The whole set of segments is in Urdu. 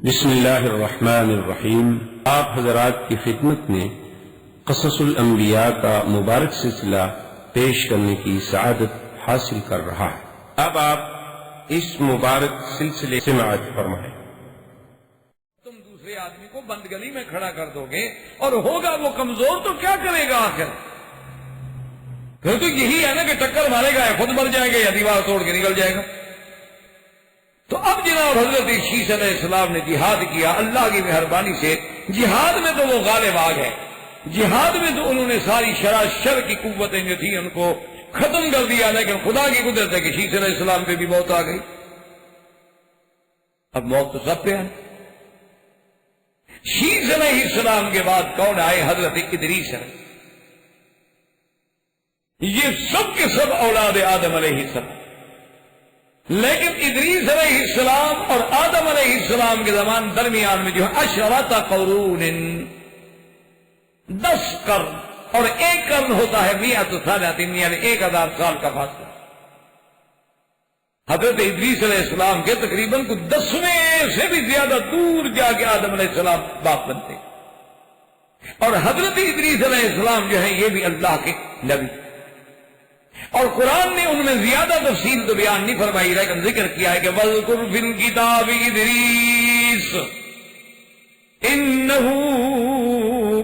بسم اللہ الرحمن الرحیم۔ آپ حضرات کی خدمت میں قصص الانبیاء کا مبارک سلسلہ پیش کرنے کی سعادت حاصل کر رہا ہے۔ اب آپ اس مبارک سلسلے سے سماعت فرمائیں۔ تم دوسرے آدمی کو بند گلی میں کھڑا کر دو گے اور ہوگا وہ کمزور تو کیا کرے گا آخر؟ پھر تو یہی ہے نا کہ ٹکر مارے گا یا خود مر جائے گا یا دیوار توڑ کے نکل جائے گا۔ تو اب جناب حضرت شیش علیہ السلام نے جہاد کیا، اللہ کی مہربانی سے جہاد میں تو وہ غالب آ گئے، جہاد میں تو انہوں نے ساری شر کی قوتیں جو تھی ان کو ختم کر دیا، لیکن خدا کی قدرت ہے کہ شیش علیہ السلام پہ بھی موت آ گئی۔ اب موت تو سب پہ ہے۔ شیش علیہ السلام کے بعد کون آئے؟ حضرت ادریس ہے۔ یہ سب کے سب اولاد آدم علیہ السلام، لیکن ادریس علیہ السلام اور آدم علیہ السلام کے زمان درمیان میں جو ہے عشرۃ قرون، 10 قرن، اور ایک قرن ہوتا ہے 100 سنۃ، یعنی 1000 سال کا فاصلہ۔ حضرت ادریس علیہ السلام کے تقریباً 10ویں سے بھی زیادہ دور جا کے آدم علیہ السلام باپ بنتے، اور حضرت ادریس علیہ السلام جو ہیں یہ بھی اللہ کے نبی، اور قرآن نے ان میں زیادہ تفصیل تو بیان نہیں فرمائی، لیکن ذکر کیا ہے کہ وَاذْكُرْ فِي الْكِتَابِ إِدْرِيسَ إِنَّهُ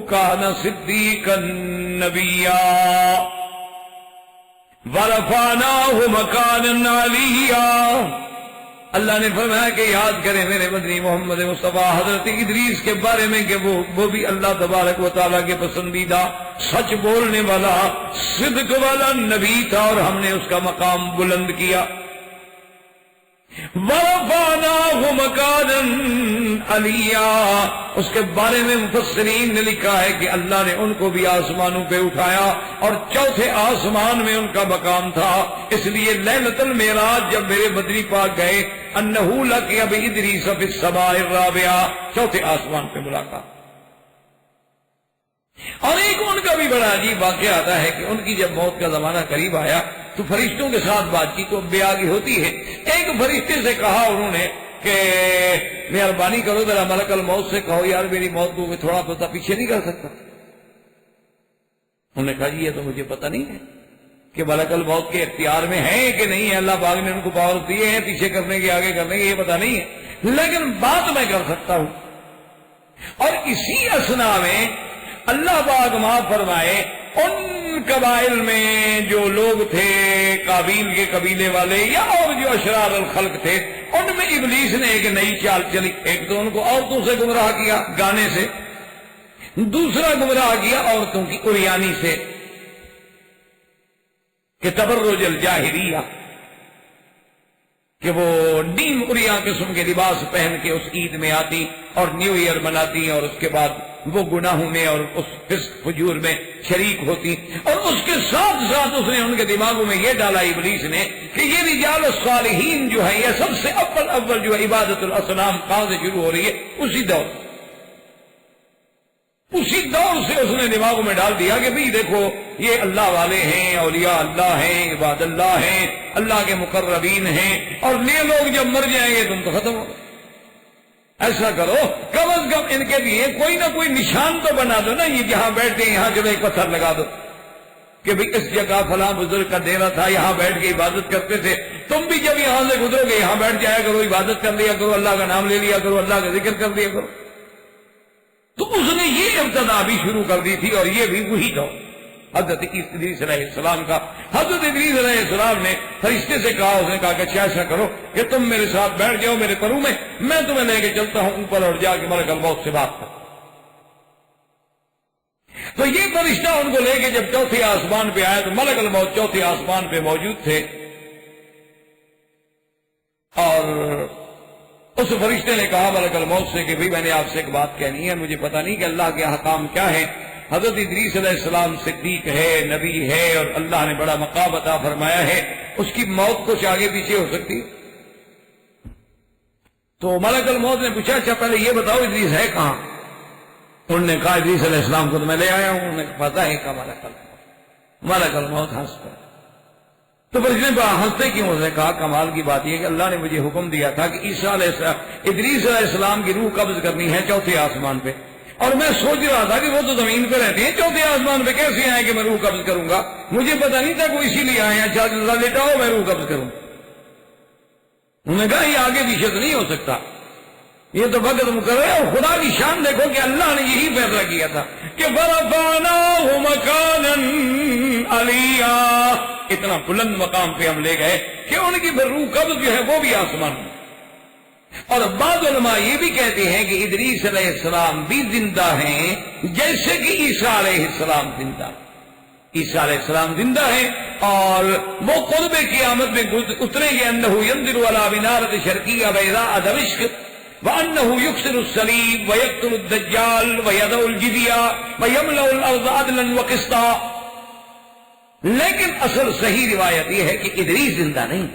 كَانَ صِدِّيقًا نَبِيًّا وَرَفَعْنَاهُ مَكَانًا عَلِيًّا۔ اللہ نے فرمایا کہ یاد کریں میرے مدنی محمد مصطفیٰ حضرت ادریس کے بارے میں کہ وہ بھی اللہ تبارک و تعالیٰ کے پسندیدہ سچ بولنے والا صدق والا نبی تھا، اور ہم نے اس کا مقام بلند کیا۔ وَرَفَعْنَاهُ مَكَانًا عَلِيًّا، اس کے بارے میں مفسرین نے لکھا ہے کہ اللہ نے ان کو بھی آسمانوں پہ اٹھایا، اور چوتھے آسمان میں ان کا مقام تھا۔ اس لیے لیلۃ المعراج جب میرے بدری پاک گئے، انہ لقی بادریس فی السماء الرابعہ، چوتھے آسمان پہ ملاقات۔ اور ایک ان کا بھی بڑا عجیب واقعہ آتا ہے کہ ان کی جب موت کا زمانہ قریب آیا تو فرشتوں کے ساتھ بات چیت تو بے آگی ہوتی ہے۔ ایک فرشتے سے کہا انہوں نے کہ مہربانی کرو ذرا ملک الموت سے کہو یار میری موت کو تھوڑا پتہ پیچھے نہیں کر سکتا۔ انہوں نے کہا جی یہ تو مجھے پتہ نہیں ہے کہ ملک الموت کے اختیار میں ہے کہ نہیں ہے، اللہ پاک نے ان کو پاور دیے ہیں پیچھے کرنے کے آگے کرنے کے، یہ پتہ نہیں ہے، لیکن بات میں کر سکتا ہوں۔ اور اسی اثنا میں اللہ پاک معاف فرمائے ان قبائل میں جو لوگ تھے قابیل کے قبیلے والے یا اور جو اشرار الخلق تھے، ان میں ابلیس نے ایک نئی چال چلی۔ ایک تو ان کو عورتوں سے گمراہ کیا گانے سے، دوسرا گمراہ کیا عورتوں کی عریانی سے کہ تبرج الجاہلیہ، کہ وہ نیم عریاں قسم کے لباس پہن کے اس عید میں آتی اور نیو ایئر مناتی، اور اس کے بعد وہ گناہوں میں اور اس فسق فجور میں شریک ہوتی۔ اور اس کے ساتھ ساتھ اس نے ان کے دماغوں میں یہ ڈالا ابلیس نے کہ یہ رجال الصالحین جو ہے یہ سب سے اول جو ہے عبادت الاصنام کہاں سے شروع ہو رہی ہے؟ اسی دور سے اس نے دماغوں میں ڈال دیا کہ بھئی دیکھو یہ اللہ والے ہیں، اولیاء اللہ ہیں، عباد اللہ ہیں، اللہ کے مقربین ہیں، اور یہ لوگ جب مر جائیں گے تم تو ختم ہو گئے۔ ایسا کرو کم از کم ان کے لیے کوئی نہ کوئی نشان تو بنا دو نا، یہ جہاں بیٹھتے ہیں یہاں جو ایک پتھر لگا دو کہ بھئی اس جگہ فلاں بزرگ کا ڈیرا تھا، یہاں بیٹھ کے عبادت کرتے تھے، تم بھی جب یہاں سے گزرو گے یہاں بیٹھ جایا کرو، عبادت کر لیا کرو، اللہ کا نام لے لیا کرو، اللہ کا ذکر کر لیا کرو۔ تو اس نے یہ ابتدا بھی شروع کر دی تھی، اور یہ بھی وہی تھا حضرت ادریس علیہ السلام کا۔ حضرت ادریس علیہ السلام نے فرشتے سے کہا، اس نے کہا کہ ایسا کرو کہ تم میرے ساتھ بیٹھ جاؤ میرے پروں میں تمہیں لے کے چلتا ہوں اوپر، اور جا کے ملک الموت سے بات کر۔ تو یہ فرشتہ ان کو لے کے جب چوتھے آسمان پہ آیا تو ملک الموت چوتھے آسمان پہ موجود تھے، اور اس فرشتے نے کہا ملک الموت سے کہ بھئی میں نے آپ سے ایک بات کہنی ہے، مجھے پتہ نہیں کہ اللہ کے احکام کیا ہے۔ حضرت ادریس علیہ السلام صدیق ہے، نبی ہے، اور اللہ نے بڑا مقام عطا فرمایا ہے، اس کی موت کچھ آگے پیچھے ہو سکتی۔ تو ملک الموت نے پوچھا اچھا پہلے یہ بتاؤ ادریس ہے کہاں؟ انہوں نے کہا ادریس علیہ السلام کو تو میں لے آیا ہوں۔ انہوں نے پتہ ہے کہ ملک الموت ہنس کر تو پھر اس نے ہنستے کیوں؟ اس نے کہا کمال کی بات یہ کہ اللہ نے مجھے حکم دیا تھا کہ ادریس علیہ السلام کی روح قبض کرنی ہے چوتھے آسمان پہ، اور میں سوچ رہا تھا کہ وہ تو زمین پہ رہتے ہیں، چوتھے آسمان پہ کیسے آئے کہ میں روح قبض کروں گا؟ مجھے پتا نہیں تھا کہ وہ اسی لیے آئے ہیں، اللہ لٹاؤ میں روح قبض کروں۔ انہوں نے کہا یہ آگے پیچھے تو نہیں ہو سکتا، یہ تو وقت مقرر ہے۔ اور خدا کی شان دیکھو کہ اللہ نے یہی فیصلہ کیا تھا کہ فَرَفَعْنَاهُ مَكَانًا عَلِيًّا، اتنا بلند مقام پہ ہم لے گئے کہ ان کی روح قبض جو ہے وہ بھی آسمان میں۔ اور بعض علماء یہ بھی کہتے ہیں کہ ادریس علیہ السلام بھی زندہ ہیں جیسے کہ عیسیٰ علیہ السلام زندہ، عیسیٰ علیہ السلام زندہ ہیں، اور وہ قرب قیامت میں اتریں گے انہ ينزل على بنارة شرقیہ بیضاء دمشق وانہ یکسر الصلیب ویقتل الدجال ویدع الجزیہ ویملأ الارض عدلا وقسطا۔ لیکن اصل صحیح روایت یہ ہے کہ ادریس زندہ نہیں،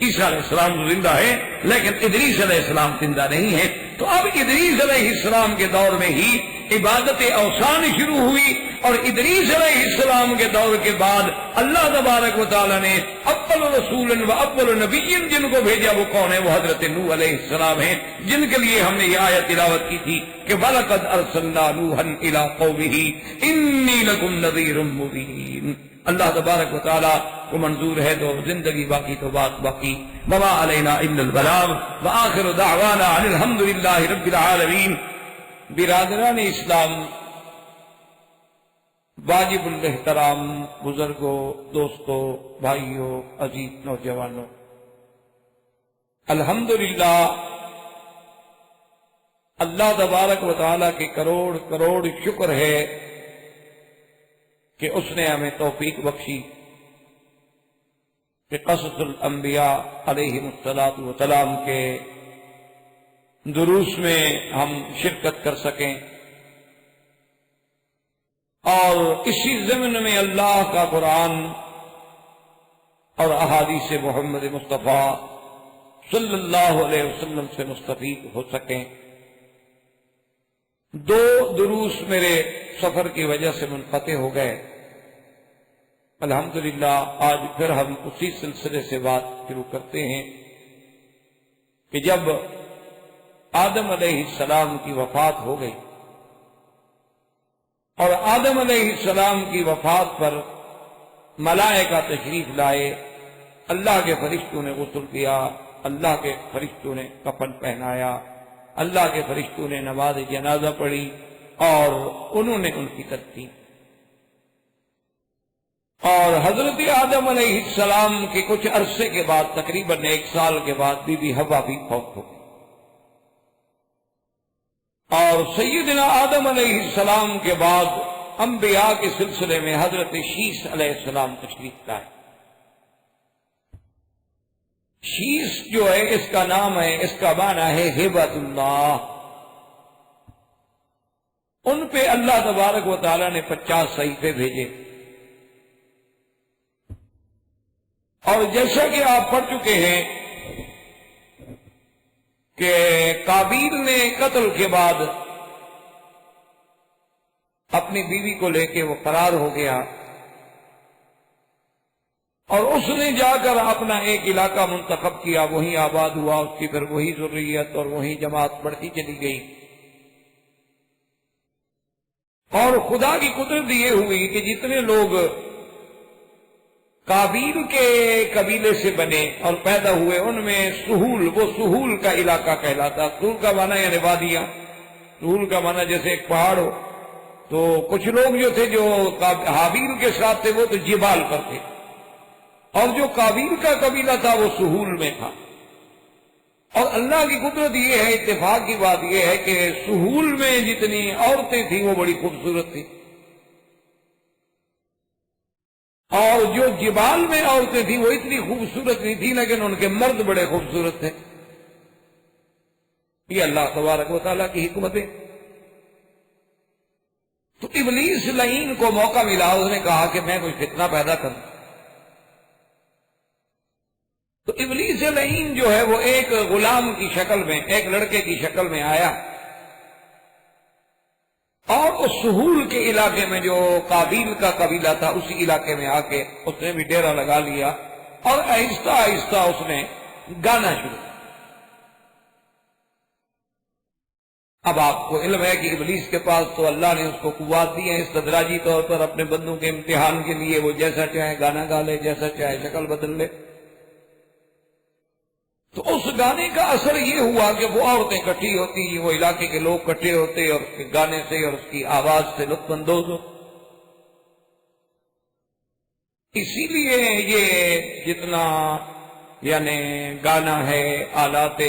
عیسیٰ علیہ السلام تو زندہ ہے لیکن ادریس علیہ السلام زندہ نہیں ہے۔ تو اب ادریس علیہ السلام کے دور میں ہی عبادت اوثان شروع ہوئی، اور ادریس علیہ السلام کے دور کے بعد اللہ تبارک و تعالی نے اول رسول و اول نبی جن کو بھیجا وہ کون ہے؟ وہ حضرت نوح علیہ السلام ہیں، جن کے لیے ہم نے یہ آیت تلاوت کی تھی کہ وَلَقَدْ أَرْسَلْنَا نُوحًا إِلَىٰ قَوْمِهِ إِنِّي لَكُمْ نَذِيرٌ مُّبِينٌ۔ اللہ تبارک و تعالیٰ کو منظور ہے تو زندگی باقی تو بات باقی، وما علینا الا البلاغ، وآخر دعوانا ان الحمد للہ رب العالمین۔ برادران اسلام، واجب الاحترام بزرگوں، دوستوں، بھائیوں، عزیز نوجوانوں، الحمدللہ اللہ تبارک و تعالیٰ کے کروڑ کروڑ شکر ہے کہ اس نے ہمیں توفیق بخشی کہ قصص الانبیاء علیہم السلام کے دروس میں ہم شرکت کر سکیں، اور اسی ضمن میں اللہ کا قرآن اور احادیث محمد مصطفیٰ صلی اللہ علیہ وسلم سے مستفید ہو سکیں۔ دو دروس میرے سفر کی وجہ سے منقطع ہو گئے، الحمدللہ آج پھر ہم اسی سلسلے سے بات شروع کرتے ہیں کہ جب آدم علیہ السلام کی وفات ہو گئی، اور آدم علیہ السلام کی وفات پر ملائکہ تشریف لائے، اللہ کے فرشتوں نے غسل کیا، اللہ کے فرشتوں نے کفن پہنایا، اللہ کے فرشتوں نے نماز جنازہ پڑھی، اور انہوں نے ان کی تدفین۔ اور حضرت آدم علیہ السلام کے کچھ عرصے کے بعد، تقریباً 1 سال کے بعد، بی بی حوا بھی فوت ہو گئی، اور سیدنا آدم علیہ السلام کے بعد انبیاء کے سلسلے میں حضرت شیس علیہ السلام تشریف لائے۔ شیس جو ہے اس کا نام ہے، اس کا معنی ہے ہبۃ اللہ۔ ان پہ اللہ تبارک و تعالیٰ نے 50 صحیفے بھیجے، اور جیسا کہ آپ پڑھ چکے ہیں کہ قابیل نے قتل کے بعد اپنی بیوی کو لے کے وہ فرار ہو گیا، اور اس نے جا کر اپنا ایک علاقہ منتخب کیا، وہیں آباد ہوا، اس کی پھر وہی ذریت اور وہی جماعت بڑھتی چلی گئی۔ اور خدا کی قدرت یہ ہوئی کہ جتنے لوگ قابیل کے قبیلے سے بنے اور پیدا ہوئے، ان میں سہول، وہ سہول کا علاقہ کہلاتا۔ سہول کا معنی یعنی وادیاں، سہول کا معنی جیسے ایک پہاڑ ہو، تو کچھ لوگ جو تھے جو حابیل کے ساتھ تھے وہ تو جبال پر تھے، اور جو قابیل کا قبیلہ تھا وہ سہول میں تھا۔ اور اللہ کی قدرت یہ ہے، اتفاق کی بات یہ ہے کہ سہول میں جتنی عورتیں تھیں وہ بڑی خوبصورت تھیں، اور جو جبال میں عورتیں تھیں وہ اتنی خوبصورت نہیں تھیں، لیکن ان کے مرد بڑے خوبصورت تھے۔ یہ اللہ تبارک و تعالیٰ کی حکمت ہے۔ تو ابلیس لعین کو موقع ملا، اس نے کہا کہ میں کوئی فتنہ پیدا کروں۔ تو ابلیس لعین جو ہے وہ ایک غلام کی شکل میں، ایک لڑکے کی شکل میں آیا، اور اس سہول کے علاقے میں جو قابیل کا قبیلہ تھا اسی علاقے میں آ کے اس نے بھی ڈیرا لگا لیا، اور آہستہ آہستہ اس نے گانا شروع کیا۔ اب آپ کو علم ہے کہ ابلیس کے پاس تو اللہ نے اس کو قوت دی ہے استدراجی طور پر اپنے بندوں کے امتحان کے لیے، وہ جیسا چاہے گانا گا لے، جیسا چاہے شکل بدل لے۔ تو اس گانے کا اثر یہ ہوا کہ وہ عورتیں اکٹھی ہوتی، وہ علاقے کے لوگ اکٹھے ہوتے اور اس کے گانے سے اور اس کی آواز سے لطف اندوز ہو۔ اسی لیے یہ جتنا یعنی گانا ہے، آلات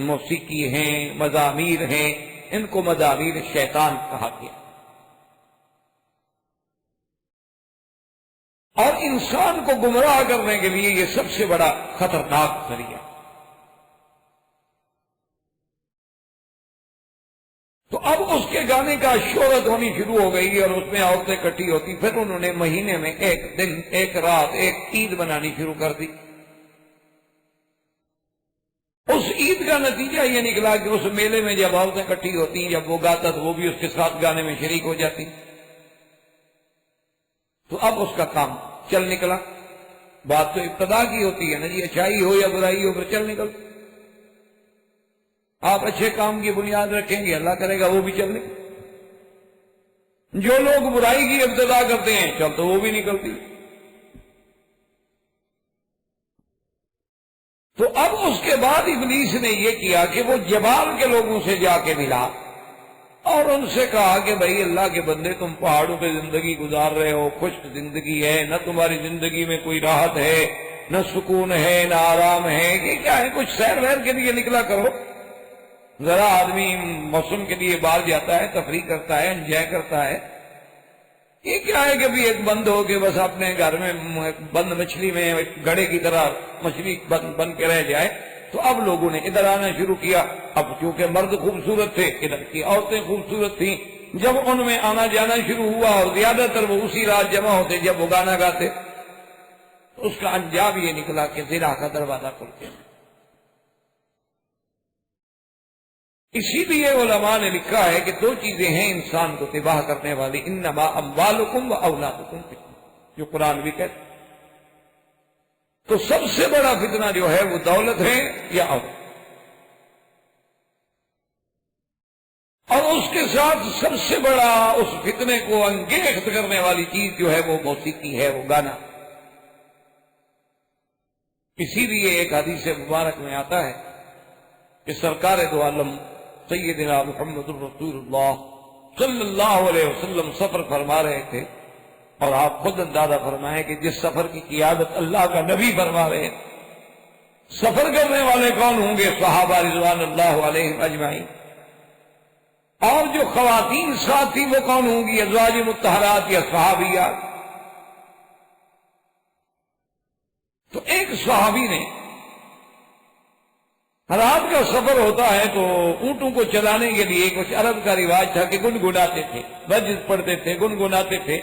موسیقی ہیں، مزامیر ہیں، ان کو مزامیر شیطان کہا گیا۔ اور انسان کو گمراہ کرنے کے لیے یہ سب سے بڑا خطرناک ذریعہ۔ تو اب اس کے گانے کا شہرت ہونی شروع ہو گئی اور اس میں عورتیں اکٹھی ہوتی، پھر انہوں نے مہینے میں ایک دن، ایک رات، ایک عید بنانی شروع کر دی۔ اس عید کا نتیجہ یہ نکلا کہ اس میلے میں جب عورتیں اکٹھی ہوتی، جب وہ گاتا تو وہ بھی اس کے ساتھ گانے میں شریک ہو جاتی۔ تو اب اس کا کام چل نکلا۔ بات تو ابتدا کی ہوتی ہے نا جی، اچھائی ہو یا برائی ہو، پھر چل نکل۔ آپ اچھے کام کی بنیاد رکھیں گے، اللہ کرے گا وہ بھی چل نکل۔ جو لوگ برائی کی ابتدا کرتے ہیں چل تو وہ بھی نکلتی۔ تو اب اس کے بعد ابلیس نے یہ کیا کہ وہ جبال کے لوگوں سے جا کے ملا اور ان سے کہا کہ بھائی اللہ کے بندے، تم پہاڑوں پہ زندگی گزار رہے ہو، خشک زندگی ہے، نہ تمہاری زندگی میں کوئی راحت ہے، نہ سکون ہے، نہ آرام ہے، یہ کیا ہے؟ کچھ سیر ویر کے لیے نکلا کرو۔ ذرا آدمی موسم کے لیے باہر جاتا ہے، تفریح کرتا ہے، انجوائے کرتا ہے۔ یہ کیا ہے کہ بھی ایک بند ہو کے بس اپنے گھر میں بند مچھلی میں گڑے کی طرح مچھلی بن کے رہ جائے۔ تو اب لوگوں نے ادھر آنا شروع کیا۔ اب چونکہ مرد خوبصورت تھے، ادھر کی عورتیں خوبصورت تھیں، جب ان میں آنا جانا شروع ہوا اور زیادہ تر وہ اسی رات جمع ہوتے جب وہ گانا گاتے، تو اس کا انجام یہ نکلا کہ زنا کا دروازہ کھل گیا۔ اسی لیے علماء نے لکھا ہے کہ دو چیزیں ہیں انسان کو تباہ کرنے والی، انما اموالکم و اولادکم فتنہ، جو قرآن بھی کہتا ہے۔ تو سب سے بڑا فتنہ جو ہے وہ دولت ہے یا اولاد، اور اس کے ساتھ سب سے بڑا اس فتنے کو انگیخت کرنے والی چیز جو ہے وہ موسیقی ہے، وہ گانا۔ اسی لیے ایک حدیث مبارک میں آتا ہے کہ سرکار دو عالم سیدنا محمد الرسول اللہ صلی اللہ علیہ وسلم سفر فرما رہے تھے، اور آپ خود اندازہ فرمائیں کہ جس سفر کی قیادت اللہ کا نبی فرما رہے ہیں، سفر کرنے والے کون ہوں گے؟ صحابہ رضوان اللہ علیہم اجمعین۔ اور جو خواتین ساتھ تھی وہ کون ہوں گی؟ ازواج مطہرات یا صحابیات۔ تو ایک صحابی نے، رات کا سفر ہوتا ہے تو اونٹوں کو چلانے کے لیے کچھ عرب کا رواج تھا کہ گنگناتے تھے، رجز پڑھتے تھے، گنگناتے تھے،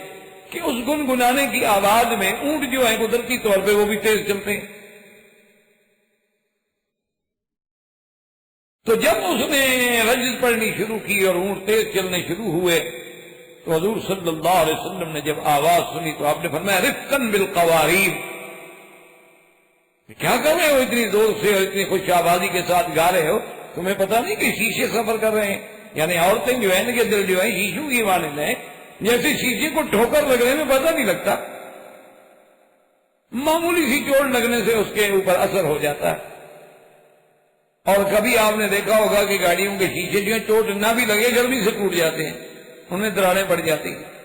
کہ اس گنگنانے کی آواز میں اونٹ جو ہے قدرتی طور پہ وہ بھی تیز چلتے ہیں۔ تو جب اس نے رجز پڑھنی شروع کی اور اونٹ تیز چلنے شروع ہوئے تو حضور صلی اللہ علیہ وسلم نے جب آواز سنی تو آپ نے فرمایا رفقاً بالقواریر، کیا کر رہے ہو اتنی زور سے اور اتنی خوش آبادی کے ساتھ گا رہے ہو؟ تمہیں پتہ نہیں کہ شیشے سفر کر رہے ہیں؟ یعنی عورتیں جو ہیں ان کے دل جو ہے شیشوں کی مانند ہیں، جیسے شیشے کو ٹھوکر لگنے میں پتہ نہیں لگتا، معمولی سی چوٹ لگنے سے اس کے اوپر اثر ہو جاتا ہے۔ اور کبھی آپ نے دیکھا ہوگا کہ گاڑیوں کے شیشے جو ہیں چوٹ نہ بھی لگے جلدی سے ٹوٹ جاتے ہیں، ان میں دراڑیں پڑ جاتی ہیں۔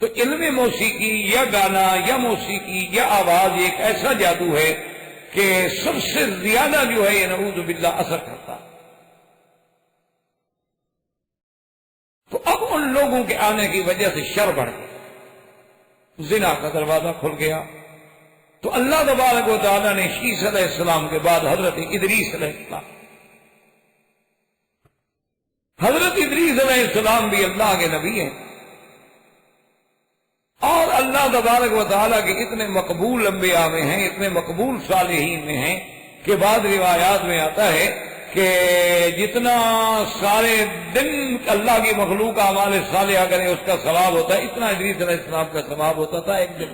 تو علم موسیقی یا گانا یا موسیقی یا آواز ایک ایسا جادو ہے کہ سب سے زیادہ جو ہے یہ نعوذ باللہ اثر کرتا ہے۔ تو اب ان لوگوں کے آنے کی وجہ سے شر بڑھ گیا، زنا کا دروازہ کھل گیا۔ تو اللہ تبارک و تعالیٰ نے شیس علیہ السلام کے بعد حضرت ادریس علیہ السلام، حضرت ادریس علیہ السلام بھی اللہ کے نبی ہیں، اور اللہ تبارک و تعالیٰ کے اتنے مقبول انبیاء میں ہیں، اتنے مقبول صالحین میں ہیں کہ بعض روایات میں آتا ہے کہ جتنا سارے دن اللہ کی مخلوق اعمال صالحہ کرے اس کا ثواب ہوتا ہے، اتنا ادریس علیہ السلام کا ثواب ہوتا تھا ایک دن۔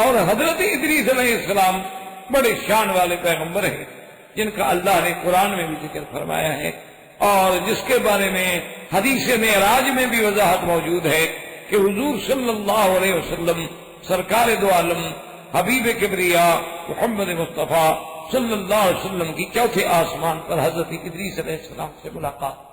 اور حضرت ادریس علیہ السلام بڑے شان والے پیغمبر ہیں جن کا اللہ نے قرآن میں بھی ذکر فرمایا ہے، اور جس کے بارے میں حدیث معراج میں بھی وضاحت موجود ہے کہ حضور صلی اللہ علیہ وسلم سرکار دو عالم حبیب کبریا محمد مصطفیٰ صلی اللہ علیہ وسلم کی چوتھے آسمان پر حضرت ادریس علیہ السلام سے ملاقات۔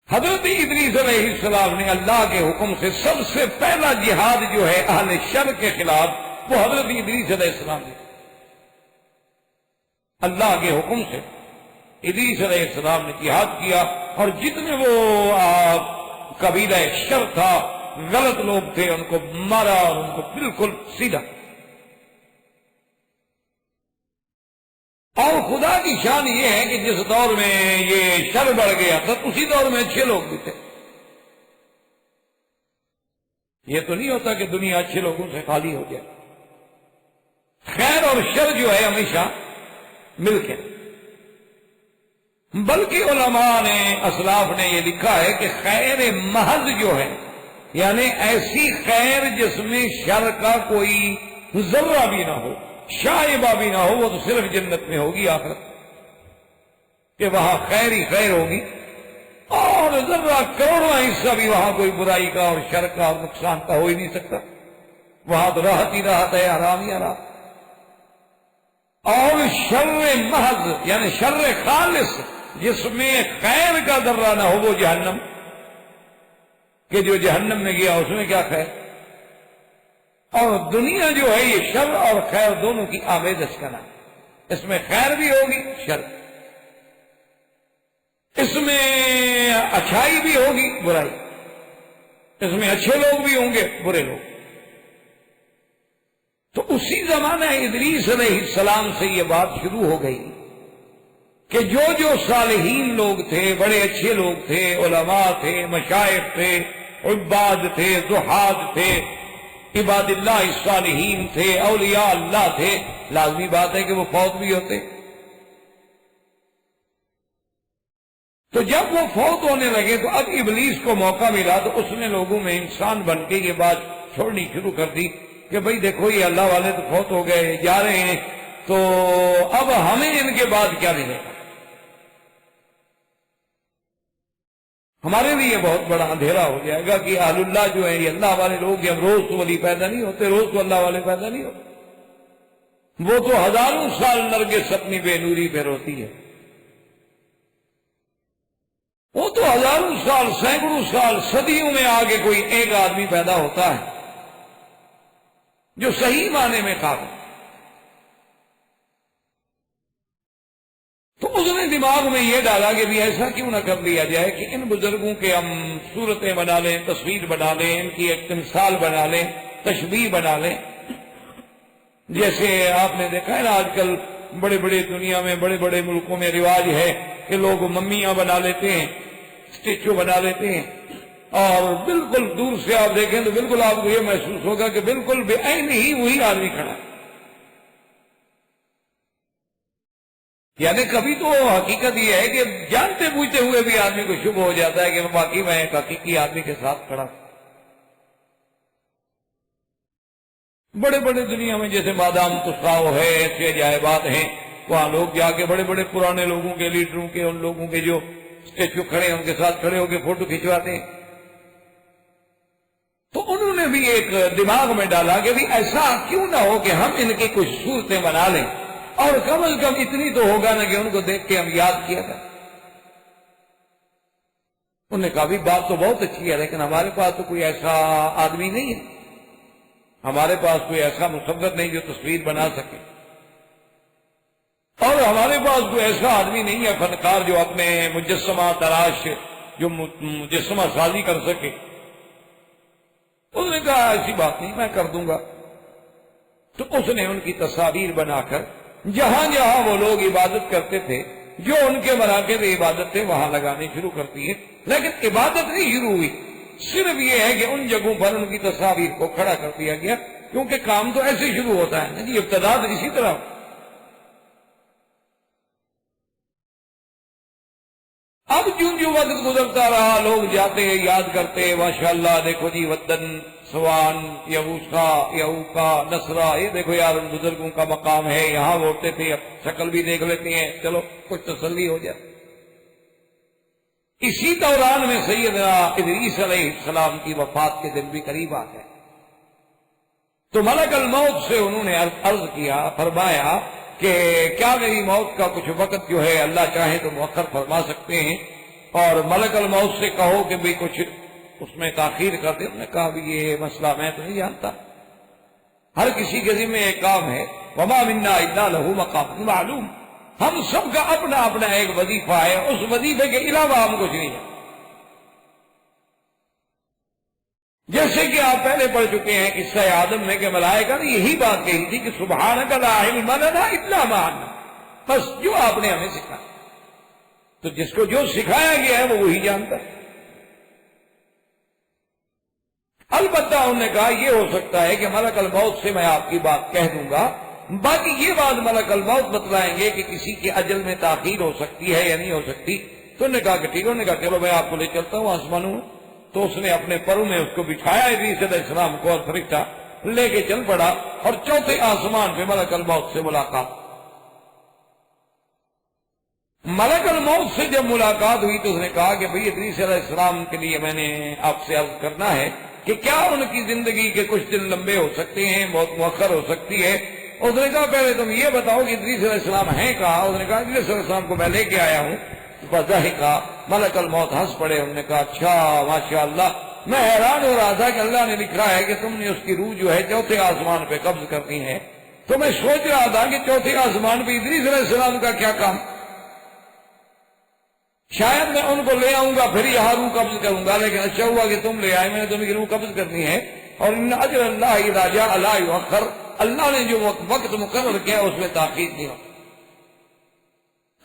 حضرت ادریس علیہ السلام نے اللہ کے حکم سے سب سے پہلا جہاد جو ہے اہل شر کے خلاف، وہ حضرت ادریس علیہ السلام نے اللہ کے حکم سے ادریس علیہ السلام نے جہاد کیا، اور جتنے وہ قبیلہ شر تھا، غلط لوگ تھے، ان کو مارا اور ان کو بالکل سیدھا۔ اور خدا کی شان یہ ہے کہ جس دور میں یہ شر بڑھ گیا تھا اسی دور میں اچھے لوگ بھی تھے۔ یہ تو نہیں ہوتا کہ دنیا اچھے لوگوں سے خالی ہو جائے، خیر اور شر جو ہے ہمیشہ مل کے، بلکہ علماء نے اسلاف نے یہ لکھا ہے کہ خیر محض جو ہے، یعنی ایسی خیر جس میں شر کا کوئی ذرہ بھی نہ ہو، شائبہ بھی نہ ہو، وہ تو صرف جنت میں ہوگی آخرت، کہ وہاں خیر ہی خیر ہوگی، اور ذرہ کروڑواں حصہ بھی وہاں کوئی برائی کا اور شر کا اور نقصان کا ہو ہی نہیں سکتا، وہاں تو راحت ہی راحت ہے، آرام ہی آرام۔ اور شر محض یعنی شر خالص جس میں خیر کا ذرہ نہ ہو، وہ جہنم، کہ جو جہنم میں گیا اس میں کیا خیر۔ اور دنیا جو ہے یہ شر اور خیر دونوں کی آمیزش کا نام، اس میں خیر بھی ہوگی شر، اس میں اچھائی بھی ہوگی برائی، اس میں اچھے لوگ بھی ہوں گے برے لوگ۔ تو اسی زمانہ ادریس علیہ السلام سے یہ بات شروع ہو گئی کہ جو صالحین لوگ تھے، بڑے اچھے لوگ تھے، علماء تھے، مشائخ تھے، عباد تھے، زہاد تھے، عباد اللہ الصالحین تھے، اولیاء اللہ تھے، لازمی بات ہے کہ وہ فوت بھی ہوتے۔ تو جب وہ فوت ہونے لگے تو اب ابلیس کو موقع ملا تو اس نے لوگوں میں انسان بن کے یہ بات چھوڑنی شروع کر دی کہ بھئی دیکھو یہ اللہ والے تو فوت ہو گئے، جا رہے ہیں، تو اب ہمیں ان کے بعد کیا ملے گا؟ ہمارے لیے بہت بڑا اندھیرا ہو جائے گا کہ اہل اللہ جو ہیں یہ اللہ والے لوگ ہیں، روز تو ولی پیدا نہیں ہوتے، روز تو اللہ والے پیدا نہیں ہوتے، وہ تو ہزاروں سال نرگس اپنی بے نوری پہ روتی ہے، وہ تو ہزاروں سال، سینکڑوں سال، صدیوں میں آگے کوئی ایک آدمی پیدا ہوتا ہے جو صحیح معنی میں قابل۔ تو اس نے دماغ میں یہ ڈالا کہ بھی ایسا کیوں نہ کر لیا جائے کہ ان بزرگوں کے ہم صورتیں بنا لیں، تصویر بنا لیں، ان کی ایک تمثال بنا لیں، تشبیہ بنا لیں۔ جیسے آپ نے دیکھا ہے نا آج کل بڑے بڑے دنیا میں، بڑے بڑے ملکوں میں رواج ہے کہ لوگ ممیاں بنا لیتے ہیں، اسٹیچو بنا لیتے ہیں، اور بالکل دور سے آپ دیکھیں تو بالکل آپ کو یہ محسوس ہوگا کہ بالکل بے عین ہی وہی آدمی کھڑا ہے۔ یعنی کبھی تو حقیقت یہ ہے کہ جانتے بوجھتے ہوئے بھی آدمی کو شبہ ہو جاتا ہے کہ واقعی میں ایک حقیقی آدمی کے ساتھ کھڑا۔ بڑے بڑے دنیا میں جیسے بادام تساؤ ہے، ایسے عجائبات ہیں، وہاں لوگ جا کے بڑے بڑے پرانے لوگوں کے، لیڈروں کے، ان لوگوں کے جو اسٹیچو کھڑے ہیں ان کے ساتھ کھڑے ہو کے فوٹو کھنچواتے ہیں۔ تو انہوں نے بھی ایک دماغ میں ڈالا کہ بھی ایسا کیوں نہ ہو کہ ہم ان کی کچھ صورتیں بنا لیں، اور کم از کم اتنی تو ہوگا نا کہ ان کو دیکھ کے ہم یاد کیا کریں۔ انہوں نے کہا بھی بات تو بہت اچھی ہے، لیکن ہمارے پاس تو کوئی ایسا آدمی نہیں ہے، ہمارے پاس کوئی ایسا مصور نہیں جو تصویر بنا سکے، اور ہمارے پاس کوئی ایسا آدمی نہیں ہے فنکار جو اپنے مجسمہ تراش، جو مجسمہ سازی کر سکے۔ انہوں نے کہا ایسی بات نہیں، میں کر دوں گا۔ تو اس نے ان کی تصاویر بنا کر جہاں جہاں وہ لوگ عبادت کرتے تھے، جو ان کے مراکز عبادت تھے، وہاں لگانے شروع کرتی ہے۔ لیکن عبادت نہیں شروع ہوئی، صرف یہ ہے کہ ان جگہوں پر ان کی تصاویر کو کھڑا کر دیا گیا، کیونکہ کام تو ایسے شروع ہوتا ہے جی، ابتدا تو اسی طرح۔ اب جو جو وقت گزرتا رہا لوگ جاتے یاد کرتے ماشاءاللہ دیکھو جی ودن سوان یغوثا یعوقا نصرا یہ دیکھو یار ان بزرگوں کا مقام ہے یہاں وہ ہوتے تھے اب شکل بھی دیکھ لیتے ہیں چلو کچھ تسلی ہو جائے. اسی دوران میں سیدنا ادریس علیہ السلام کی وفات کے دن بھی قریب آ گئے تو ملک الموت سے انہوں نے عرض کیا فرمایا کہ کیا میری موت کا کچھ وقت جو ہے اللہ چاہے تو مؤخر فرما سکتے ہیں اور ملک الموت سے کہو کہ بھی کچھ اس میں تاخیر کر دے. انہوں نے کہا بھی یہ مسئلہ میں تو نہیں جانتا ہر کسی کے ذمہ ایک کام ہے وما منا الا لہ مقام معلوم ہم سب کا اپنا اپنا ایک وظیفہ ہے اس وظیفے کے علاوہ ہم کچھ نہیں ہے. جیسے کہ آپ پہلے پڑھ چکے ہیں قصہ آدم میں کہ ملائکہ نے یہی بات کہی تھی کہ سبحانک لا علم لنا الا ما علمتنا بس جو آپ نے ہمیں سکھایا تو جس کو جو سکھایا گیا ہے وہ وہی جانتا ہے. البتہ انہوں نے کہا یہ ہو سکتا ہے کہ ملک الموت سے میں آپ کی بات کہہ دوں گا باقی یہ بات ملک الموت بتلائیں گے کہ کسی کے اجل میں تاخیر ہو سکتی ہے یا نہیں ہو سکتی. تو انہوں نے کہا کہ ٹھیک ہے. انہوں نے کہا چلو میں آپ کو لے چلتا ہوں آسمانوں میں. تو اس نے اپنے پروں میں اس کو بٹھایا ادریس علیہ السلام کو اور فرشتہ لے کے چل پڑا اور چوتھے آسمان پہ ملک الموت سے ملاقات. ملک الموت سے جب ملاقات ہوئی تو اس نے کہا کہ بھئی ادریس علیہ السلام کے لیے میں نے آپ سے عرض کرنا ہے کہ کیا ان کی زندگی کے کچھ دن لمبے ہو سکتے ہیں بہت مؤخر ہو سکتی ہے. اس نے کہا پہلے تم یہ بتاؤ کہ ادریس علیہ السلام ہیں کہا. اس نے کہا ادریس علیہ السلام کو میں لے کے آیا ہوں. فضحکا ملک الموت ہنس پڑے. انہوں نے کہا اچھا ماشاءاللہ میں حیران ہو رہا تھا کہ اللہ نے لکھا ہے کہ تم نے اس کی روح جو ہے چوتھے آسمان پہ قبض کرنی ہے تو میں سوچ رہا تھا کہ چوتھے آسمان پہ ادریس علیہ السلام کا کیا کام. شاید میں ان کو لے آؤں گا پھر یہاں روح قبض کروں گا لیکن اچھا ہوا کہ تم لے آئے میں نے تمہیں کی روح قبض کرنی ہے. اور ان اجر اللہ اذا جاء لا یؤخر اللہ نے جو وقت مقرر کیا اس میں تاخیر نہیں ہوتی.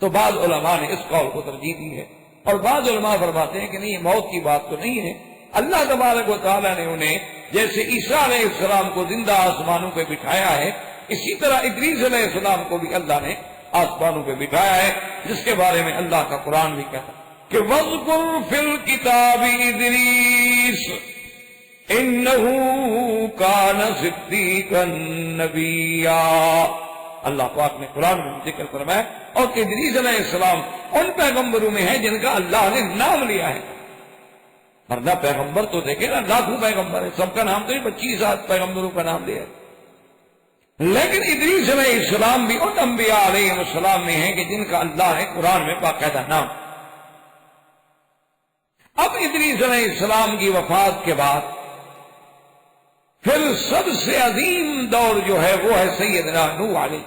تو بعض علماء نے اس قول کو ترجیح دی ہے اور بعض علماء فرماتے ہیں کہ نہیں یہ موت کی بات تو نہیں ہے. اللہ تبارک و تعالیٰ نے انہیں جیسے عیسیٰ علیہ السلام کو زندہ آسمانوں پہ بٹھایا ہے اسی طرح ادریس علیہ السلام کو بھی اللہ نے آسمانوں پہ بٹھایا ہے جس کے بارے میں اللہ کا قرآن بھی کہتا ہے کہ وَاذْكُرْ فِي الْكِتَابِ إِدْرِيسَ إِنَّهُ كَانَ صِدِّيقًا نَبِيًّا. اللہ پاک نے قرآن میں ذکر فرمایا اور ادریس علیہ السلام ان پیغمبروں میں ہیں جن کا اللہ نے نام لیا ہے. ورنہ پیغمبر تو دیکھیں نا لاکھوں پیغمبر ہے سب کا نام تو 25 پیغمبروں کا نام لیا ہے لیکن ادریس علیہ السلام بھی ان انبیاء علیہ السلام میں ہیں کہ جن کا اللہ نے قرآن میں باقاعدہ نام. اب ادریس علیہ السلام کی وفات کے بعد پھر سب سے عظیم دور جو ہے وہ ہے سیدنا نوح علیہ.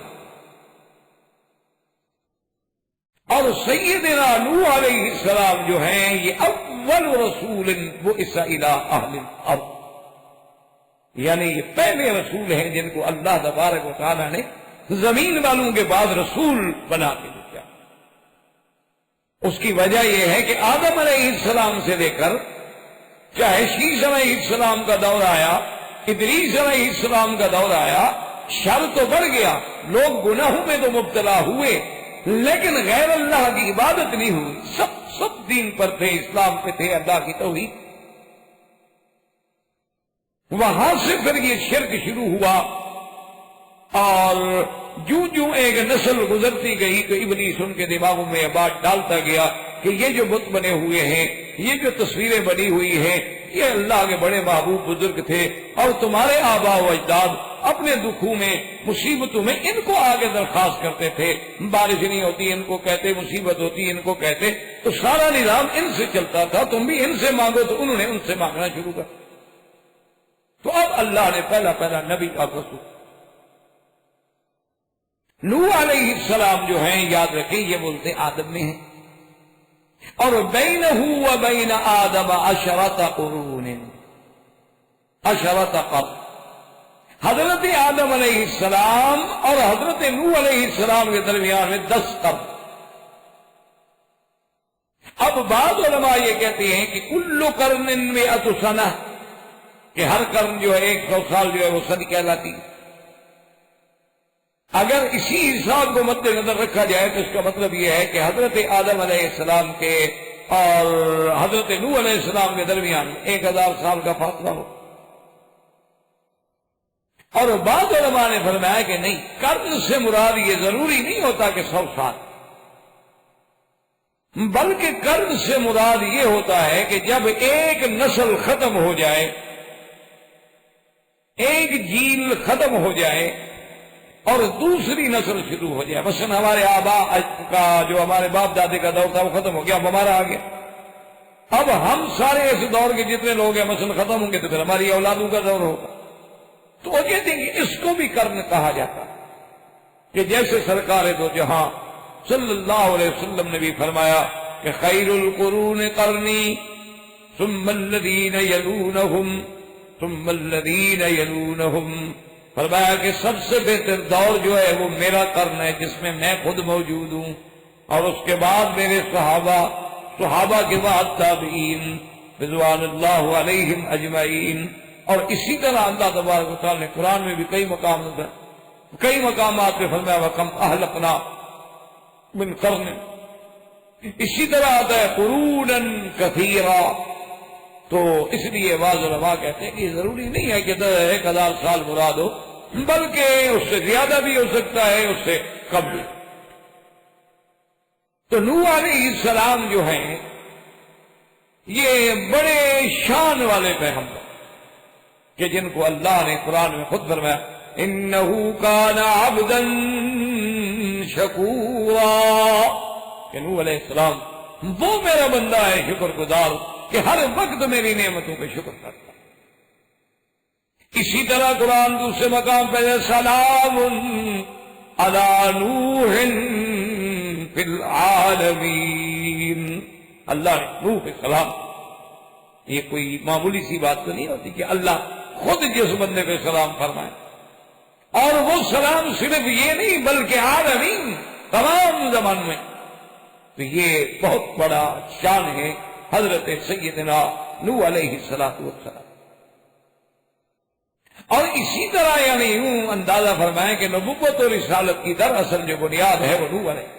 اور سیدنا نوح علیہ السلام جو ہیں یہ اول رسول بعث الی اہل الارض یعنی یہ پہلے رسول ہیں جن کو اللہ تبارک و تعالیٰ نے زمین والوں کے بعد رسول بنا کے دیا. اس کی وجہ یہ ہے کہ آدم علیہ السلام سے لے کر چاہے شیش علیہ السلام کا دور آیا ادریس علیہ السلام کا دور آیا شر تو بڑھ گیا لوگ گناہوں میں تو مبتلا ہوئے لیکن غیر اللہ کی عبادت نہیں ہوئی. سب دین پر تھے اسلام پہ تھے اللہ کی توحید. وہاں سے پھر یہ شرک شروع ہوا اور جو ایک نسل گزرتی گئی تو ابلیس ان کے دماغوں میں یہ بات ڈالتا گیا کہ یہ جو بت بنے ہوئے ہیں یہ جو تصویریں بنی ہوئی ہیں یہ اللہ کے بڑے محبوب بزرگ تھے اور تمہارے آباء و اجداد اپنے دکھوں میں مصیبتوں میں ان کو آگے درخواست کرتے تھے. بارش نہیں ہوتی ان کو کہتے مصیبت ہوتی ان کو کہتے تو سارا نظام ان سے چلتا تھا. تم بھی ان سے مانگو تو انہوں نے ان سے مانگنا شروع کر. تو اب اللہ نے پہلا نبی کا رسول نوح علیہ السلام جو ہیں یاد رکھیں یہ بولتے آدم میں ہیں اور بینہ و بین آدم عشرۃ قرون عشرۃ قرن حضرت آدم علیہ السلام اور حضرت نوح علیہ السلام کے درمیان میں 10 قرن. اب بعض علماء یہ کہتے ہیں کہ کل قرن مئۃ سنہ کہ ہر قرن جو ہے 100 سال جو ہے وہ صدی کہلاتی. اگر اسی حساب کو مد نظر رکھا جائے تو اس کا مطلب یہ ہے کہ حضرت آدم علیہ السلام کے اور حضرت نوح علیہ السلام کے درمیان 1000 سال کا فاصلہ ہو. اور بعض علماء نے فرمایا کہ نہیں، قرن سے مراد یہ ضروری نہیں ہوتا کہ 100 سال، بلکہ قرن سے مراد یہ ہوتا ہے کہ جب ایک نسل ختم ہو جائے، ایک جیل ختم ہو جائے اور دوسری نسل شروع ہو جائے. مثلا ہمارے آبا کا جو ہمارے باپ دادے کا دور تھا وہ ختم ہو گیا، اب ہمارا آ گیا. اب ہم سارے اس دور کے جتنے لوگ ہیں مثلا ختم ہوں گے تو پھر ہماری اولادوں کا دور ہوگا. تو وہ کہتے ہیں کہ اس کو بھی قرن کہا جاتا ہے کہ جیسے سرکار دو جہاں صلی اللہ علیہ وسلم نے بھی فرمایا کہ خیر القرون قرنی ثم الذین یلونہم ثم الذین یلونہم. فرمایا کہ سب سے بہتر دور جو ہے وہ میرا قرن ہے جس میں میں خود موجود ہوں، اور اس کے بعد میرے صحابہ کے بعد تابعین رضوان اللہ علیہم اجمعین. اور اسی طرح اللہ تبارک و تعالی نے قرآن میں بھی کئی مقامات پہ فرمایا وَكَمْ أَهْلَقْنَا مِنْ قَرْنٍ. اسی طرح آتا ہے قُرُونًا كَثِيرًا. تو اس لیے بعض علماء کہتے ہیں کہ یہ ضروری نہیں ہے کہ 1000 سال مراد ہو، بلکہ اس سے زیادہ بھی ہو سکتا ہے، اس سے کم بھی. تو نوح علیہ السلام جو ہیں یہ بڑے شان والے پیغمبر کہ جن کو اللہ نے قرآن میں خود فرمایا انہو کان عبدا شکورا، کہ نوح علیہ السلام وہ میرا بندہ ہے شکر گزار کہ ہر وقت میری نعمتوں پہ شکر کرتا. اسی طرح قرآن دوسرے مقام پہ سلام علی نوح فی العالمین. اللہ نے نوح پہ سلام. یہ کوئی معمولی سی بات تو نہیں ہوتی کہ اللہ خود جس بندے پہ سلام فرمائے، اور وہ سلام صرف یہ نہیں بلکہ عالمین تمام زمان میں. تو یہ بہت بڑا شان ہے حضرت سیدنا نوح علیہ السلام. اور اسی طرح یعنی یوں اندازہ فرمائیں کہ نبوت اور رسالت کی دراصل جو بنیاد ہے وہ نوح علیہ،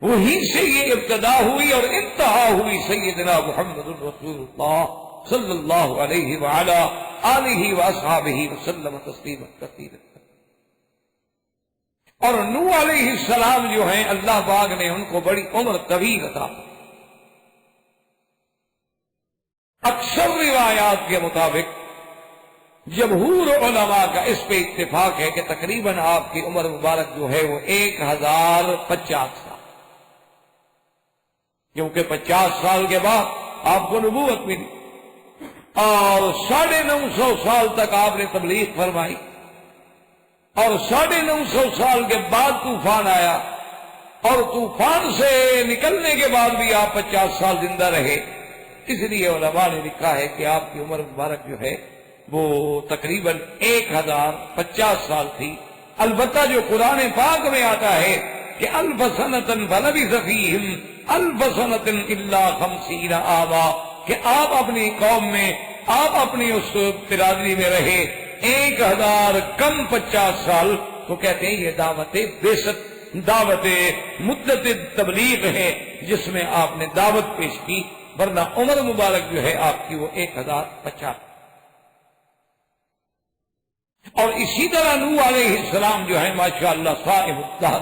وہی سے یہ ابتدا ہوئی اور انتہا ہوئی سیدنا محمد رسول اللہ صلی اللہ علیہ وعلا آلہ واصحابہ وسلم تسلیما کثیرا. اور نوح علیہ السلام جو ہیں اللہ پاک نے ان کو بڑی عمر طویل عطا. اکثر روایات کے مطابق جمہور علماء کا اس پہ اتفاق ہے کہ تقریباً آپ کی عمر مبارک جو ہے وہ 1050 سال، کیونکہ 50 سال کے بعد آپ کو نبوت ملی اور 950 سال تک آپ نے تبلیغ فرمائی، اور 950 سال کے بعد طوفان آیا، اور طوفان سے نکلنے کے بعد بھی آپ 50 سال زندہ رہے. اس لیے علماء نے لکھا ہے کہ آپ کی عمر مبارک جو ہے وہ تقریباً 1050 سال تھی. البتہ جو قرآن پاک میں آتا ہے کہ الف سنۃ فلبث فیہم الف سنۃ الا 50 عاما، کہ آپ اپنی قوم میں، آپ اپنی اس برادری میں رہے 1000 کم 50 سال. تو کہتے ہیں یہ دعوت بعثت، دعوت مدت تبلیغ ہے جس میں آپ نے دعوت پیش کی، ورنہ عمر مبارک جو ہے آپ کی وہ 1050. اور اسی طرح نوح علیہ السلام جو ہے ماشاءاللہ صائم الدہر،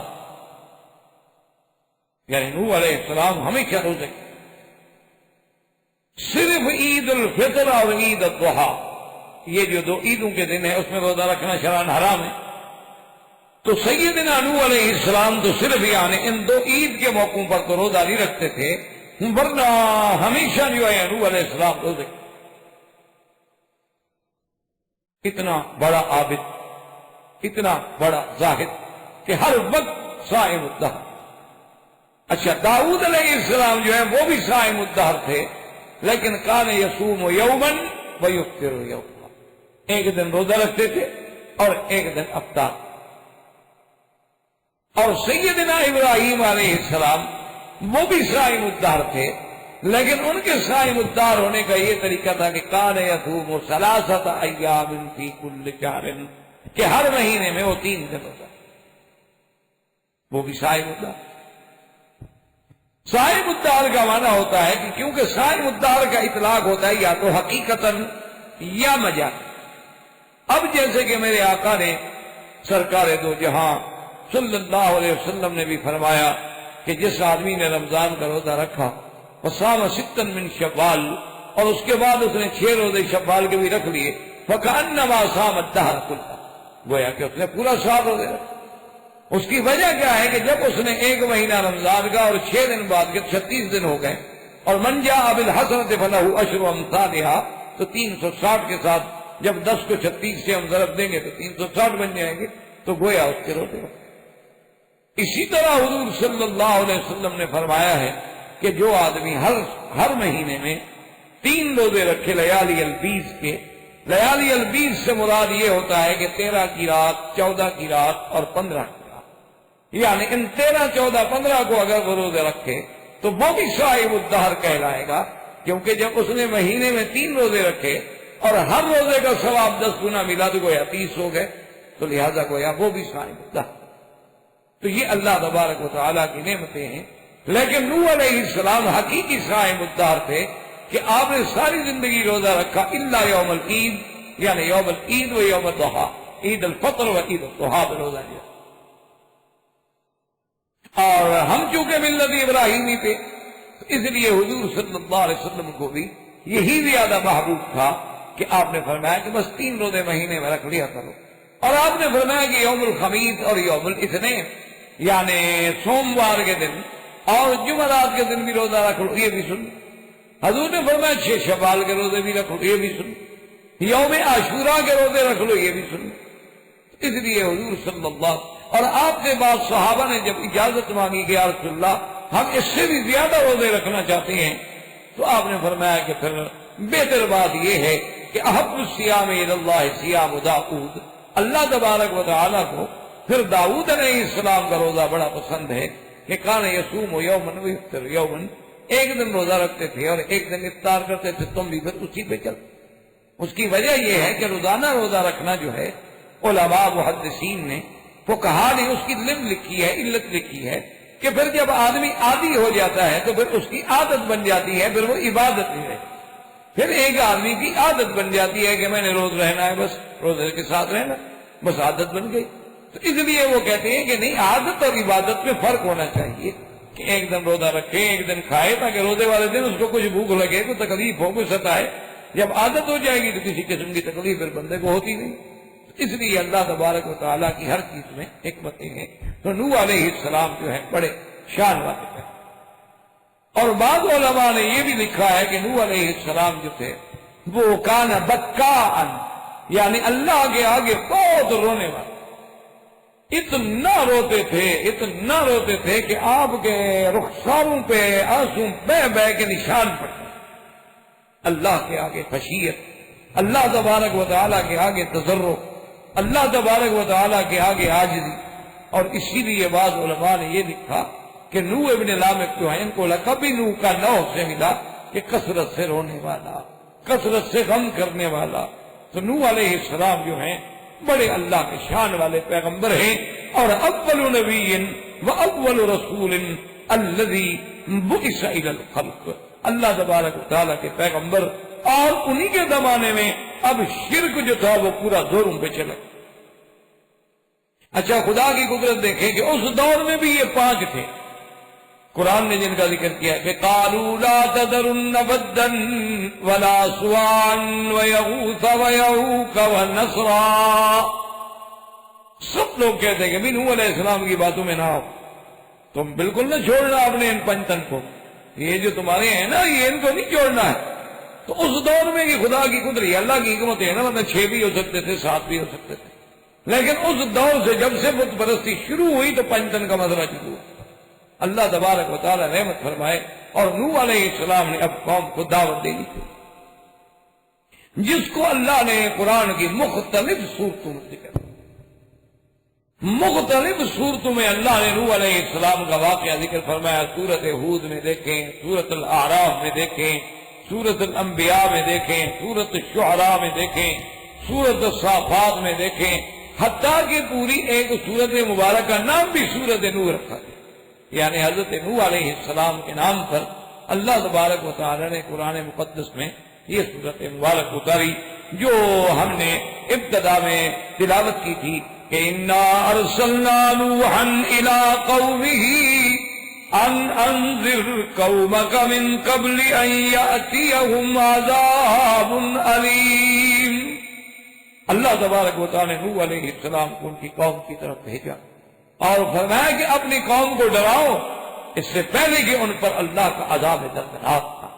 یعنی نوح علیہ السلام ہمیشہ روزے، صرف عید الفطر اور عید الاضحیٰ یہ جو 2 عیدوں کے دن ہیں اس میں روزہ رکھنا شرعاً حرام ہے. تو سیدنا نوح علیہ السلام تو صرف یعنی ان 2 عید کے موقعوں پر تو روزہ نہیں رکھتے تھے، ورنہ ہمیشہ جو ہے نوح علیہ السلام روزے. اتنا بڑا عابد، اتنا بڑا زاہد کہ ہر وقت صائم الدہر. اچھا داؤد علیہ السلام جو ہے وہ بھی صائم الدہر تھے، لیکن کان یصوم یوما ویفطر یوما، ایک دن روزہ رکھتے تھے اور ایک دن افطار. اور سیدنا ابراہیم علیہ السلام وہ بھی صائم الدہر تھے، لیکن ان کے صائم الدہر ہونے کا یہ طریقہ تھا کہ کان یصوم 3 ایام فی کل شہر، کہ ہر مہینے میں وہ 3 دن ہوتا، وہ بھی صائم الدہر. صاحب الدار کا معنی ہوتا ہے کہ کیونکہ صاحب الدار کا اطلاق ہوتا ہے یا تو حقیقتاً یا مجاز۔ اب جیسے کہ میرے آقا نے سرکار دو جہاں صلی اللہ علیہ وسلم نے بھی فرمایا کہ جس آدمی نے رمضان کا روزہ رکھا وصام ستا من شوال، اور اس کے بعد اس نے 6 روزے شوال کے بھی رکھ لیے، فکأنما صام الدہر کلہ، گویا کہ اس نے پورا سال روزے رکھا۔ اس کی وجہ کیا ہے کہ جب اس نے 1 مہینہ رمضان کا اور 6 دن بعد کے 36 دن ہو گئے، اور من جاء بالحسنۃ فلہ عشر امثالھا، تو 360 کے ساتھ جب 10 کو 36 سے ہم ضرب دیں گے تو 360 بن جائیں گے، تو گویا اس کے روزے رکھے۔ اسی طرح حضور صلی اللہ علیہ وسلم نے فرمایا ہے کہ جو آدمی ہر مہینے میں 3 روزے رکھے لیالی البیض کے، لیالی البیض سے مراد یہ ہوتا ہے کہ 13 کی رات، 14 کی رات اور 15 کی رات، یعنی ان 13، 14، 15 کو اگر وہ روزے رکھے تو وہ بھی صاحب الدہر کہلائے گا، کیونکہ جب اس نے مہینے میں 3 روزے رکھے اور ہر روزے کا ثواب 10 گنا ملا تو گویا 30 ہو گئے، تو لہذا گویا وہ بھی صاحب الدہر۔ تو یہ اللہ تبارک و تعالیٰ کی نعمتیں ہیں۔ لیکن نوح علیہ السلام حقیقی صاحب الدہر تھے کہ آپ نے ساری زندگی روزہ رکھا الا یوم العید، یعنی یوم العید و یوم الضحیٰ، عید الفطر و عید الضحیٰ پہ روزہ لیا۔ اور ہم چونکہ ملت ابراہیمی تھے تو اس لیے حضور صلی اللہ علیہ وسلم کو بھی یہی زیادہ محبوب تھا کہ آپ نے فرمایا کہ بس 3 روزے مہینے میں رکھ لیا کرو، اور آپ نے فرمایا کہ یوم الخمیس اور یوم الاثنین، یعنی سوموار کے دن اور جمعرات کے دن بھی روزہ رکھ لو، یہ بھی سن۔ حضور نے فرمایا 6 شوال کے روزے بھی رکھ لو، یہ بھی سن۔ یوم عاشوراء کے روزے رکھ لو، یہ بھی سن۔ اس لیے حضور صلی اللہ، اور آپ کے بعد صحابہ نے جب اجازت مانگی کہ یا رسول اللہ ہم اس سے بھی زیادہ روزے رکھنا چاہتے ہیں، تو آپ نے فرمایا کہ پھر بہتر بات یہ ہے کہ احب الصیام الی اللہ صیام داؤد، اللہ تبارک و تعالیٰ کو پھر داؤد علیہ السلام کا روزہ بڑا پسند ہے کہ کان یصوم یوما ویفطر یوما، ایک دن روزہ رکھتے تھے اور ایک دن افطار کرتے تھے، تم بھی پھر اسی پہ چل۔ اس کی وجہ یہ ہے کہ روزانہ روزہ رکھنا جو ہے علماء محدثین نے فقہا نے اس کی لم لکھی ہے، علت لکھی ہے کہ پھر جب آدمی عادی ہو جاتا ہے تو پھر اس کی عادت بن جاتی ہے، پھر وہ عبادت نہیں رہتی۔ پھر ایک آدمی کی عادت بن جاتی ہے کہ میں نے روز رہنا ہے، بس روزے کے ساتھ رہنا، بس عادت بن گئی۔ تو اس لیے وہ کہتے ہیں کہ نہیں، عادت اور عبادت میں فرق ہونا چاہیے کہ ایک دن روزہ رکھے، ایک دن کھائے، تاکہ روزے والے دن اس کو کچھ بھوک لگے، کوئی تکلیف ہو، کوئی ستائے۔ جب عادت ہو جائے گی تو کسی قسم کی تکلیف پھر بندے کو ہوتی نہیں۔ اس لیے اللہ تبارک و تعالیٰ کی ہر چیز میں حکمتیں ہیں۔ تو نوح علیہ السلام جو ہے بڑے شان والے ہیں، اور بعض علماء نے یہ بھی لکھا ہے کہ نوح علیہ السلام جو تھے وہ کان بکاءن، یعنی اللہ کے آگے بہت رونے والے، اتنا روتے تھے کہ آپ کے رخساروں پہ آنسو بہ بہ کے نشان پڑتے۔ اللہ کے آگے خشیت، اللہ تبارک و تعالیٰ کے آگے تضرع، اللہ تبارک و تعالیٰ کے آگے عاجزی۔ اور اسی لیے بعض علماء نے یہ لکھا کہ نوح ابن لامک جو ہے ان کو لقب بھی نوح کا نوح سے ملا کہ کثرت سے رونے والا، کثرت سے غم کرنے والا۔ تو نوح علیہ السلام جو ہیں بڑے اللہ کے شان والے پیغمبر ہیں، اور اول نبی و اول رسول الذی بعث الی الخلق، اللہ تبارک و تعالیٰ کے پیغمبر، اور انہی کے زمانے میں اب شرک جو تھا وہ پورا زوروں پہ چلا۔ اچھا، خدا کی قدرت دیکھیں کہ اس دور میں بھی یہ 5 تھے قرآن نے جن کا ذکر کیا ہے کہ قالوا لا تذرن ودا ولا سواعا ويغوث ويعوق ونسرا، سب لوگ کہتے ہیں کہ نوح علیہ السلام کی باتوں میں نہ آؤ، تم بالکل نہ چھوڑنا اپنے ان 5 تن کو، یہ جو تمہارے ہیں نا یہ ان کو نہیں چھوڑنا ہے۔ تو اس دور میں یہ خدا کی قدرت، اللہ کی حکمت ہے نا، مطلب 6 بھی ہو سکتے تھے، 7 بھی ہو سکتے تھے، لیکن اس دور سے جب سے بت پرستی شروع ہوئی تو 5 تن کا مسئلہ شروع ہوا۔ اللہ تبارک و تعالی رحمت فرمائے، اور نوح علیہ السلام نے اب قوم کو دعوت دینی تھی، جس کو اللہ نے قرآن کی مختلف صورتوں میں ذکر، مختلف صورتوں میں اللہ نے نوح علیہ السلام کا واقعہ ذکر فرمایا۔ سورۃ ہود میں دیکھیں، سورۃ الاعراف میں دیکھیں، سورۃ الانبیاء میں دیکھیں، سورۃ الشعراء میں دیکھیں، سورۃ الصافات میں دیکھیں، حتیٰ کہ پوری ایک سورت مبارک کا نام بھی سورۃ نوح رکھا ہے۔ یعنی حضرت نوح علیہ السلام کے نام پر اللہ تبارک و تعالی نے قرآن مقدس میں یہ سورت مبارک اتاری جو ہم نے ابتدا میں تلاوت کی تھی کہ انا ارسلنا نوحا الى قومه ان انذر قومك من قبل ان يأتيهم عذاب علیم. اللہ تبارک و تعالی نے نوح علیہ السلام کو ان کی قوم کی طرف بھیجا اور فرمایا کہ اپنی قوم کو ڈراؤ اس سے پہلے کہ ان پر اللہ کا عذاب دردناک تھا.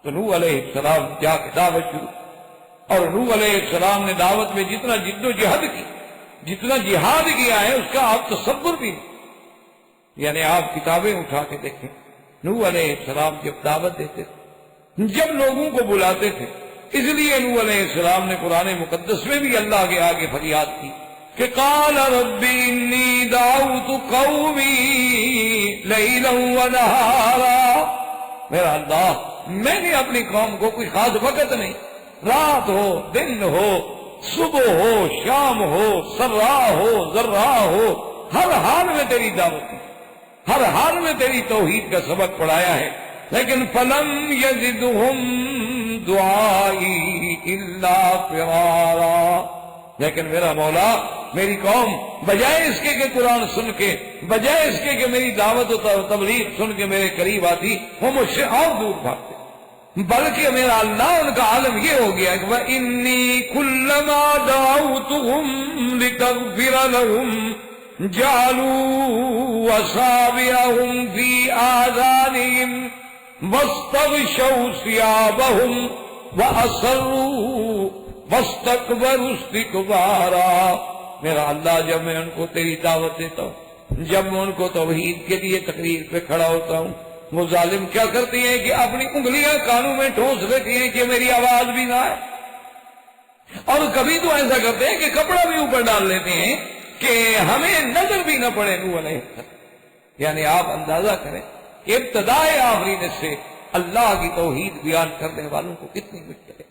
تو نوح علیہ السلام جا کے دعوت شروع، اور نوح علیہ السلام نے دعوت میں جتنا جد و جہد کی، جتنا جہاد کیا ہے اس کا آپ تصور بھی نہیں. یعنی آپ کتابیں اٹھا کے دیکھیں، نوح علیہ السلام جب دعوت دیتے تھے، جب لوگوں کو بلاتے تھے، اس لیے نوح علیہ السلام نے قرآن مقدس میں بھی اللہ کے آگے فریاد کی کہ قال رب انی دعوت قومی لیلا ونہارا. میرا اللہ، میں نے اپنی قوم کو کوئی خاص وقت نہیں، رات ہو، دن ہو، صبح ہو، شام ہو، سرا ہو، ذرا ہو، ہر حال میں تیری دعوت دی، ہر حال میں تیری توحید کا سبق پڑھایا ہے. لیکن فلم یزدہم دعائی الا فرارا. لیکن میرا مولا، میری قوم بجائے اس کے کہ قرآن سن کے، بجائے اس کے کہ میری دعوت و تبلیغ سن کے میرے قریب آتی، وہ مجھ سے اور دور بھاگتے. بلکہ میرا اللہ ان کا عالم یہ ہو گیا کہ وَإِنِّي كُلَّمَا دَعَوْتُهُمْ لِتَغْفِرَ لَهُمْ جَعَلُوا أَصَابِعَهُمْ فِي آذَانِهِمْ وَاسْتَغْشَوْا ثِيَابَهُمْ وَأَصَرُّوا وَاسْتَكْبَرُوا اسْتِكْبَارًا. میرا اللہ، جب میں ان کو تیری دعوت دیتا ہوں، جب میں ان کو توحید کے لیے تقریر پہ کھڑا ہوتا ہوں، وہ ظالم کیا کرتی ہیں کہ اپنی انگلیاں کانوں میں ٹھونس لیتی ہیں کہ میری آواز بھی نہ آئے. اور کبھی تو ایسا کرتے ہیں کہ کپڑا بھی اوپر ڈال لیتے ہیں کہ ہمیں نظر بھی نہ پڑے نوح علیہ السلام. یعنی آپ اندازہ کریں کہ ابتدائے آفرینت سے اللہ کی توحید بیان کرنے والوں کو کتنی مشکلیں،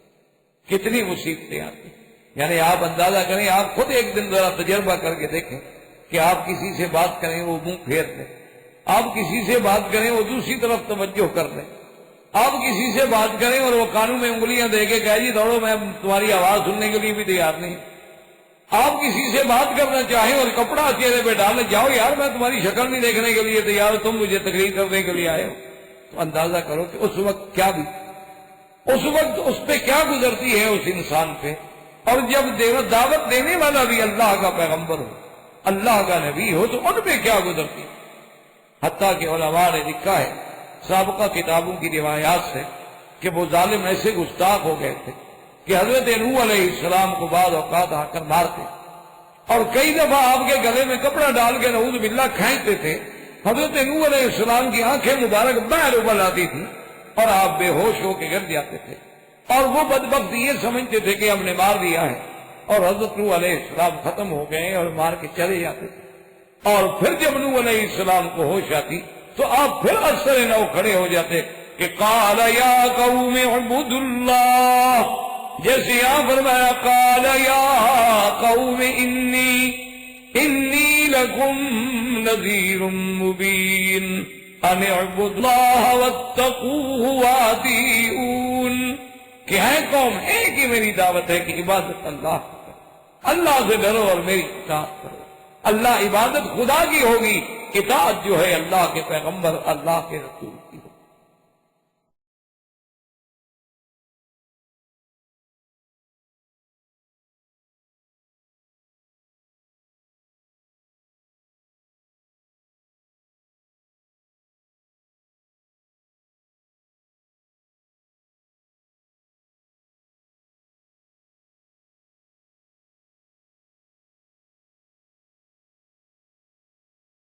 کتنی مصیبتیں آتی. یعنی آپ اندازہ کریں، آپ خود ایک دن ذرا تجربہ کر کے دیکھیں کہ آپ کسی سے بات کریں وہ منہ پھیر لیں، آپ کسی سے بات کریں وہ دوسری طرف توجہ کر لیں، آپ کسی سے بات کریں اور وہ کانوں میں انگلیاں دے کے کہے جی دوڑو، میں تمہاری آواز سننے کے لیے بھی تیار نہیں. آپ کسی سے بات کرنا چاہیں اور کپڑا چہرے پہ ڈالنے، جاؤ یار میں تمہاری شکل نہیں دیکھنے کے لیے تیار ہوں، تم مجھے تقریر کرنے کے لیے آئے ہو. تو اندازہ کرو کہ اس وقت کیا بھی، اس وقت اس پہ کیا گزرتی ہے اس انسان پہ. اور جب دعوت دینے والا بھی اللہ کا پیغمبر ہو، اللہ کا نبی ہو، تو ان پہ کیا گزرتی. حتیٰ کہ علماء نے لکھا ہے سابقہ کتابوں کی روایات سے کہ وہ ظالم ایسے گستاخ ہو گئے تھے کہ حضرت نوح علیہ السلام کو بعض اوقات آ کر مارتے، اور کئی دفعہ آپ کے گلے میں کپڑا ڈال کے نعوذ باللہ کھینچتے تھے. حضرت نوح علیہ السلام کی آنکھیں مبارک باہر ابل آتی تھی اور آپ بے ہوش ہو کے گر جاتے تھے، اور وہ بدبخت یہ سمجھتے تھے کہ ہم نے مار دیا ہے، اور حضرت نوح علیہ السلام ختم ہو گئے اور مار کے چلے جاتے تھے. اور پھر جب نوح علیہ السلام کو ہوش آتی تو آپ پھر اکثر نو کھڑے ہو جاتے کہ قال یا قوم اعبدوا اللہ، جیسے یہاں فرمایا قال یا قوم انی لکم نذیر مبین ان اعبدوا اللہ واتقوہ واطیعون. کہ ہے قوم، ایک ہی میری دعوت ہے کہ عبادت اللہ کرو، اللہ سے ڈرو اور میری اطاعت کرو. اللہ عبادت خدا کی ہوگی، اطاعت جو ہے اللہ کے پیغمبر، اللہ کے رسول کی ہوگی.